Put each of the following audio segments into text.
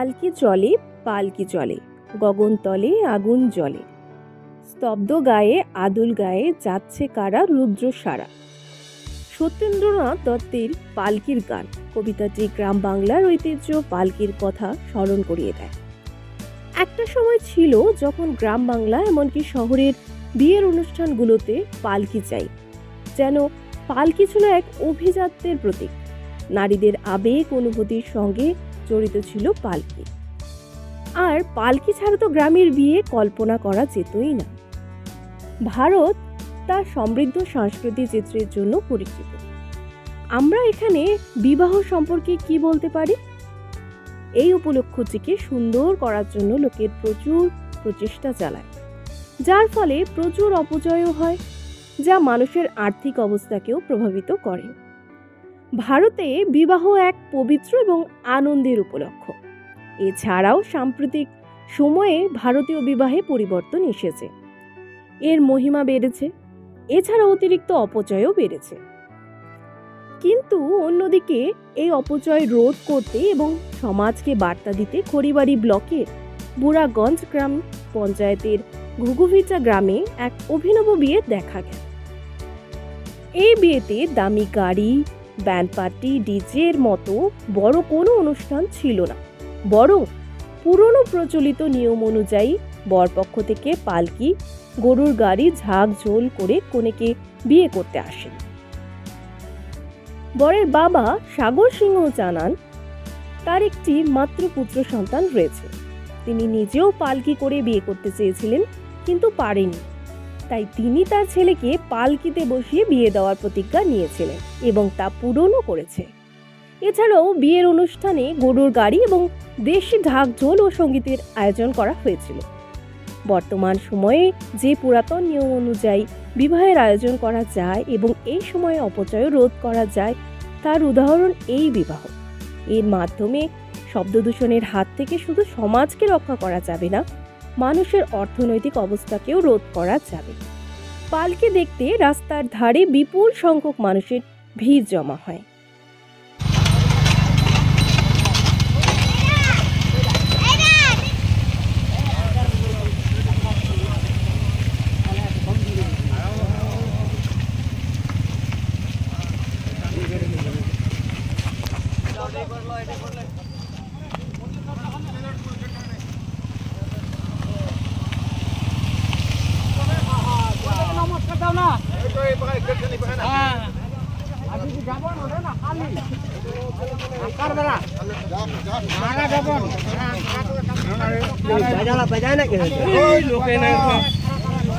পালকি চলে পালকি চলে, গগনতলে আগুন জ্বলে, স্তব্ধ গায়ে আদুল গায়ে যাচ্ছে কারা রুদ্র সারা। সত্যেন্দ্রনাথ দত্তের পালকির গান কবিতাটি গ্রাম বাংলার ঐতিহ্য পালকির কথা স্মরণ করিয়ে দেয়। একটা সময় ছিল যখন গ্রাম বাংলা এমনকি শহরের বিয়ের অনুষ্ঠানগুলোতে পালকি চাই, যেন পালকি ছিল এক অভিজাত্যের প্রতীক। নারীদের আবেগ অনুভূতির সঙ্গে জড়িত ছিল পালকি। আর পালকি ছাড়া তো গ্রামের বিয়ে কল্পনা করা যেতই না। ভারত তার সমৃদ্ধ সাংস্কৃতিক চিত্রের জন্য পরিচিত। আমরা এখানে বিবাহ সম্পর্কে কি বলতে পারি? এই উপলক্ষটিকে সুন্দর করার জন্য লোকের প্রচুর প্রচেষ্টা চালায়, যার ফলে প্রচুর অপচয়ও হয়, যা মানুষের আর্থিক অবস্থাকেও প্রভাবিত করে। ভারতে বিবাহ এক পবিত্র এবং আনন্দের উপলক্ষ। এছাড়াও সাম্প্রতিক সময়ে ভারতীয় বিবাহে পরিবর্তন এসেছে, এর মহিমা বেড়েছে, এছাড়া অতিরিক্ত অপচয়ও বেড়েছে। কিন্তু অন্যদিকে এই অপচয় রোধ করতে এবং সমাজকে বার্তা দিতে খড়িবাড়ি ব্লকের বুড়াগঞ্জ গ্রাম পঞ্চায়েতের ঘুঘুভিচা গ্রামে এক অভিনব বিয়ে দেখা গেল। এই বিয়েতে দামি গাড়ি, ব্যান্ড পার্টি, ডিজের মতো বড় কোনো অনুষ্ঠান ছিল না, বরং পুরনো প্রচলিত নিয়ম অনুযায়ী বরপক্ষ থেকে পালকি, গরুর গাড়ি ঝাঁক ঝোল করে কনেকে বিয়ে করতে আসেন। বরের বাবা সাগর সিংহ জানান, তার একটি মাত্র পুত্র সন্তান রয়েছে। তিনি নিজেও পালকি করে বিয়ে করতে চেয়েছিলেন, কিন্তু পারেননি। তাই তিনি তার ছেলেকে পালকিতে বসিয়ে বিয়ে দেওয়ার প্রতিজ্ঞা নিয়েছিলেন এবং তা পূরণও করেছে। এছাড়াও বিয়ের অনুষ্ঠানে গরুর গাড়ি এবং দেশি ঢাকঢোল ও সঙ্গীতের আয়োজন করা হয়েছিল। বর্তমান সময়ে যে পুরাতন নিয়ম অনুযায়ী বিবাহের আয়োজন করা যায় এবং এই সময়ে অপচয় রোধ করা যায়, তার উদাহরণ এই বিবাহ। এর মাধ্যমে শব্দ দূষণের হাত থেকে শুধু সমাজকে রক্ষা করা যাবে না, মানুষের অর্থনৈতিক অবস্থাকেও রোধ করা যাবে। পালকি দেখতে রাস্তার ধারে বিপুল সংখ্যক মানুষের ভিড় জমা হয়।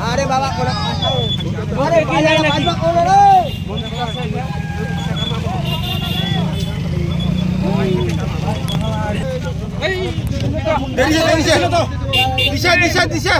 अरे बाबा দিশা